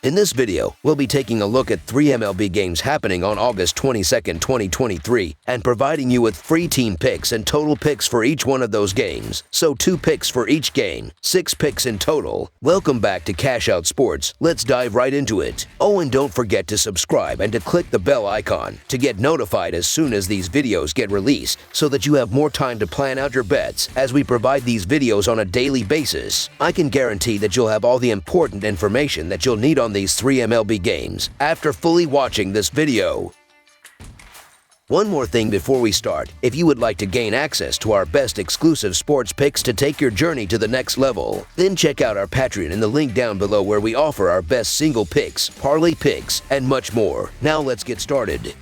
In this video, we'll be taking a look at 3 MLB games happening on August 22, 2023, and providing you with free team picks and total picks for each one of those games. So 2 picks for each game, 6 picks in total. Welcome back to Cash Out Sports. Let's dive right into it. Oh, and don't forget to subscribe and to click the bell icon to get notified as soon as these videos get released so that you have more time to plan out your bets as we provide these videos on a daily basis. I can guarantee that you'll have all the important information that you'll need on these 3 MLB games after fully watching this video. One more thing before we start, if you would like to gain access to our best exclusive sports picks to take your journey to the next level, then check out our Patreon in the link down below where we offer our best single picks, parlay picks, and much more. Now let's get started.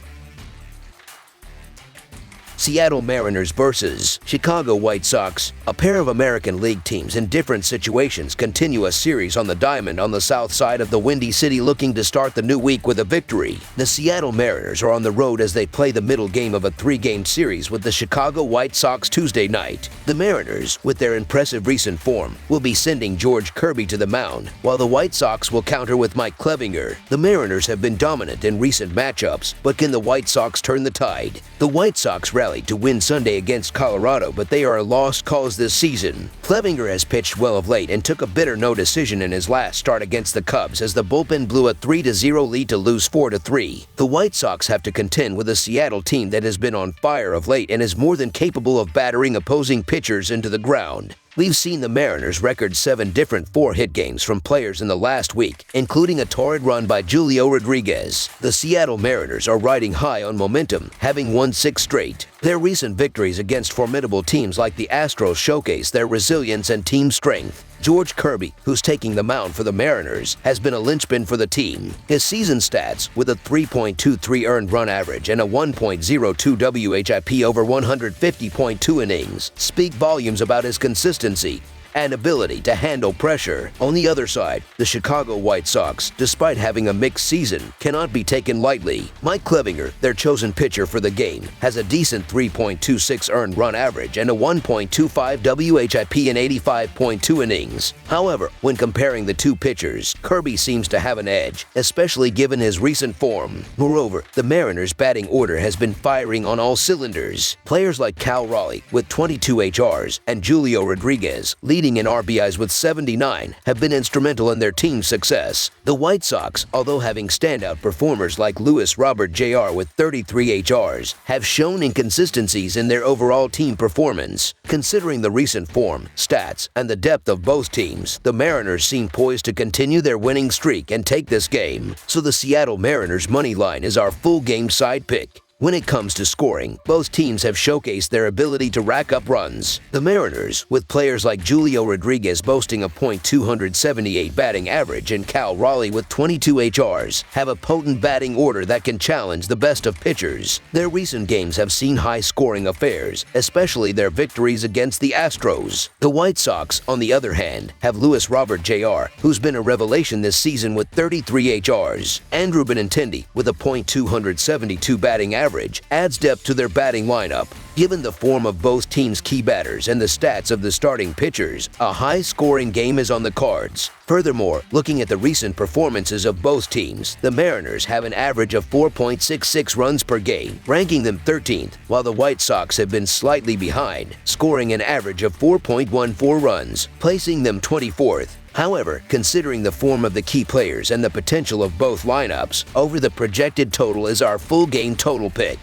Seattle Mariners versus Chicago White Sox. A pair of American League teams in different situations continue a series on the diamond on the south side of the Windy City looking to start the new week with a victory. The Seattle Mariners are on the road as they play the middle game of a 3-game series with the Chicago White Sox Tuesday night. The Mariners, with their impressive recent form, will be sending George Kirby to the mound, while the White Sox will counter with Mike Clevinger. The Mariners have been dominant in recent matchups, but can the White Sox turn the tide? The White Sox rallied to win Sunday against Colorado, but they are a lost cause this season. Clevinger has pitched well of late and took a bitter no decision in his last start against the Cubs as the bullpen blew a 3-0 lead to lose 4-3. The White Sox have to contend with a Seattle team that has been on fire of late and is more than capable of battering opposing pitchers into the ground. We've seen the Mariners record 7 different 4-hit games from players in the last week, including a torrid run by Julio Rodriguez. The Seattle Mariners are riding high on momentum, having won 6 straight. Their recent victories against formidable teams like the Astros showcase their resilience and team strength. George Kirby, who's taking the mound for the Mariners, has been a linchpin for the team. His season stats, with a 3.23 earned run average and a 1.02 WHIP over 150.2 innings, speak volumes about his consistency and ability to handle pressure. On the other side, the Chicago White Sox, despite having a mixed season, cannot be taken lightly. Mike Clevinger, their chosen pitcher for the game, has a decent 3.26 earned run average and a 1.25 WHIP in 85.2 innings. However, when comparing the two pitchers, Kirby seems to have an edge, especially given his recent form. Moreover, the Mariners' batting order has been firing on all cylinders. Players like Cal Raleigh with 22 HRs and Julio Rodriguez, leading in RBIs with 79, have been instrumental in their team's success. The White Sox, although having standout performers like Luis Robert Jr. with 33 HRs, have shown inconsistencies in their overall team performance. Considering the recent form, stats, and the depth of both teams, the Mariners seem poised to continue their winning streak and take this game. So the Seattle Mariners money line is our full game side pick. When it comes to scoring, both teams have showcased their ability to rack up runs. The Mariners, with players like Julio Rodriguez boasting a .278 batting average and Cal Raleigh with 22 HRs, have a potent batting order that can challenge the best of pitchers. Their recent games have seen high-scoring affairs, especially their victories against the Astros. The White Sox, on the other hand, have Luis Robert Jr., who's been a revelation this season with 33 HRs. Andrew Benintendi, with a .272 batting average, adds depth to their batting lineup. Given the form of both teams' key batters and the stats of the starting pitchers, a high-scoring game is on the cards. Furthermore, looking at the recent performances of both teams, the Mariners have an average of 4.66 runs per game, ranking them 13th, while the White Sox have been slightly behind, scoring an average of 4.14 runs, placing them 24th. However, considering the form of the key players and the potential of both lineups, over the projected total is our full game total pick.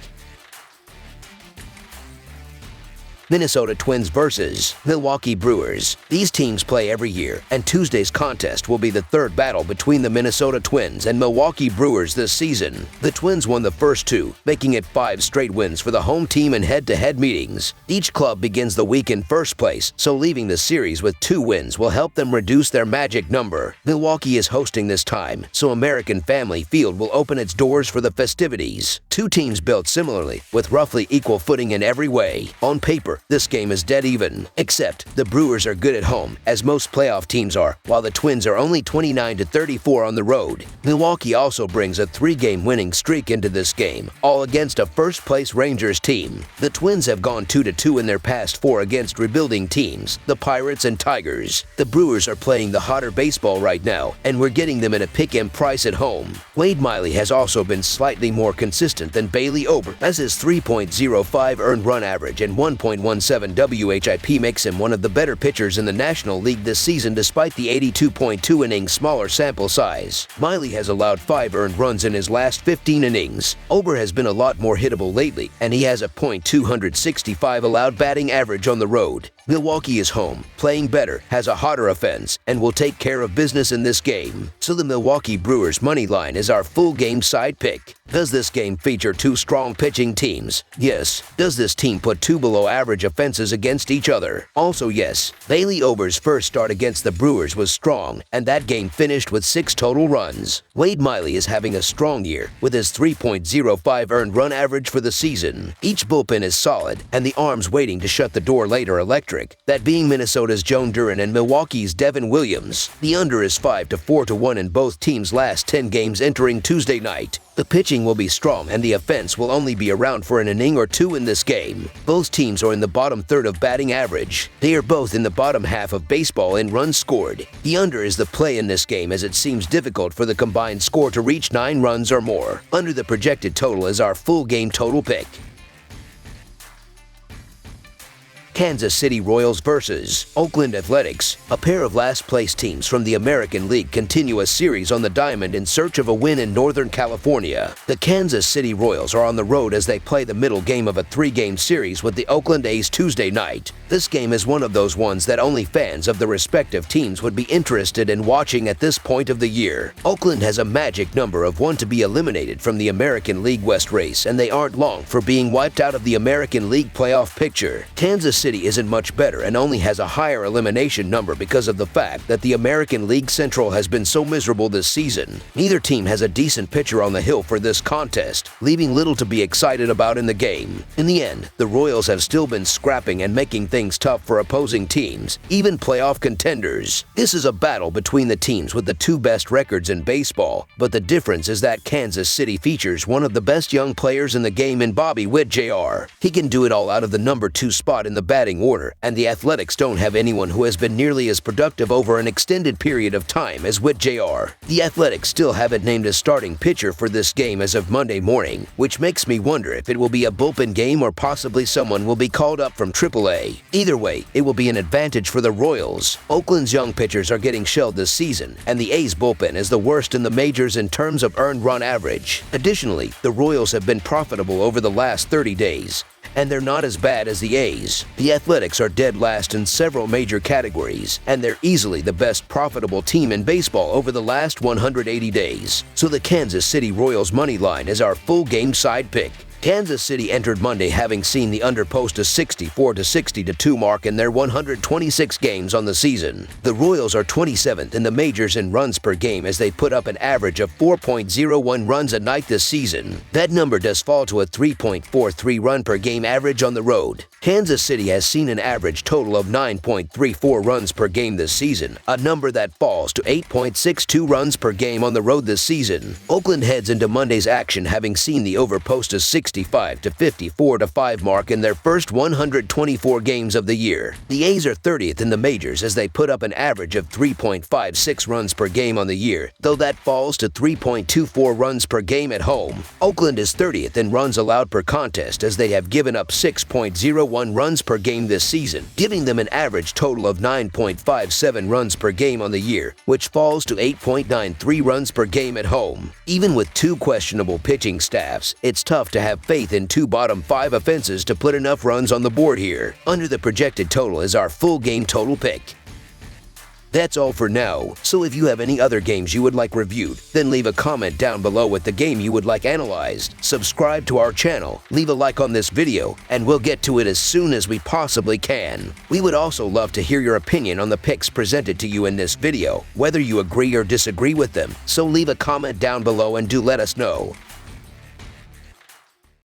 Minnesota Twins versus Milwaukee Brewers. These teams play every year, and Tuesday's contest will be the 3rd battle between the Minnesota Twins and Milwaukee Brewers this season. The Twins won the first 2, making it 5 straight wins for the home team in head-to-head meetings. Each club begins the week in first place, so leaving the series with 2 wins will help them reduce their magic number. Milwaukee is hosting this time, so American Family Field will open its doors for the festivities. 2 teams built similarly, with roughly equal footing in every way. On paper, score, this game is dead even. Except the Brewers are good at home, as most playoff teams are, while the Twins are only 29-34 on the road. Milwaukee also brings a 3-game winning streak into this game, all against a first-place Rangers team. The Twins have gone 2-2 in their past 4 against rebuilding teams, the Pirates and Tigers. The Brewers are playing the hotter baseball right now, and we're getting them at a pick-em price at home. Wade Miley has also been slightly more consistent than Bailey Ober, as his 3.05 earned run average and 1.17 WHIP makes him one of the better pitchers in the National League this season despite the 82.2 innings smaller sample size. Miley has allowed 5 earned runs in his last 15 innings. Ober has been a lot more hittable lately, and he has a .265 allowed batting average on the road. Milwaukee is home, playing better, has a hotter offense, and will take care of business in this game. So the Milwaukee Brewers money line is our full game side pick. Does this game feature 2 strong pitching teams? Yes. Does this team put 2 below average offenses against each other? Also yes. Bailey Ober's first start against the Brewers was strong, and that game finished with 6 total runs. Wade Miley is having a strong year, with his 3.05 earned run average for the season. Each bullpen is solid, and the arms waiting to shut the door late are electric, that being Minnesota's Joan Duran and Milwaukee's Devin Williams. The under is 5-4-1 in both teams' last 10 games entering Tuesday night. The pitching will be strong and the offense will only be around for an inning or 2 in this game. Both teams are in the bottom third of batting average. They are both in the bottom half of baseball in runs scored. The under is the play in this game as it seems difficult for the combined score to reach 9 runs or more. Under the projected total is our full game total pick. Kansas City Royals versus Oakland Athletics. A pair of last-place teams from the American League continue a series on the diamond in search of a win in Northern California. The Kansas City Royals are on the road as they play the middle game of a 3-game series with the Oakland A's Tuesday night. This game is one of those ones that only fans of the respective teams would be interested in watching at this point of the year. Oakland has a magic number of 1 to be eliminated from the American League West race, and they aren't long for being wiped out of the American League playoff picture. Kansas City isn't much better and only has a higher elimination number because of the fact that the American League Central has been so miserable this season. Neither team has a decent pitcher on the hill for this contest, leaving little to be excited about in the game. In the end, the Royals have still been scrapping and making things tough for opposing teams, even playoff contenders. This is a battle between the teams with the 2 best records in baseball, but the difference is that Kansas City features one of the best young players in the game in Bobby Witt Jr. He can do it all out of the number 2 spot in the batting order, and the Athletics don't have anyone who has been nearly as productive over an extended period of time as Witt Jr. The Athletics still haven't named a starting pitcher for this game as of Monday morning, which makes me wonder if it will be a bullpen game or possibly someone will be called up from AAA. Either way, it will be an advantage for the Royals. Oakland's young pitchers are getting shelled this season, and the A's bullpen is the worst in the majors in terms of earned run average. Additionally, the Royals have been profitable over the last 30 days. And they're not as bad as the A's. The Athletics are dead last in several major categories, and they're easily the best profitable team in baseball over the last 180 days. So the Kansas City Royals money line is our full game side pick. Kansas City entered Monday having seen the under post a 64-60-2 mark in their 126 games on the season. The Royals are 27th in the majors in runs per game as they put up an average of 4.01 runs a night this season. That number does fall to a 3.43 run per game average on the road. Kansas City has seen an average total of 9.34 runs per game this season, a number that falls to 8.62 runs per game on the road this season. Oakland heads into Monday's action having seen the over post a 65-54-5 mark in their first 124 games of the year. The A's are 30th in the majors as they put up an average of 3.56 runs per game on the year, though that falls to 3.24 runs per game at home. Oakland is 30th in runs allowed per contest as they have given up 6.01 runs per game this season, giving them an average total of 9.57 runs per game on the year, which falls to 8.93 runs per game at home. Even with 2 questionable pitching staffs, it's tough to have faith in 2 bottom 5 offenses to put enough runs on the board here. Under the projected total is our full game total pick. That's all for now, so if you have any other games you would like reviewed, then leave a comment down below with the game you would like analyzed. Subscribe to our channel, leave a like on this video, and we'll get to it as soon as we possibly can. We would also love to hear your opinion on the picks presented to you in this video, whether you agree or disagree with them, so leave a comment down below and do let us know.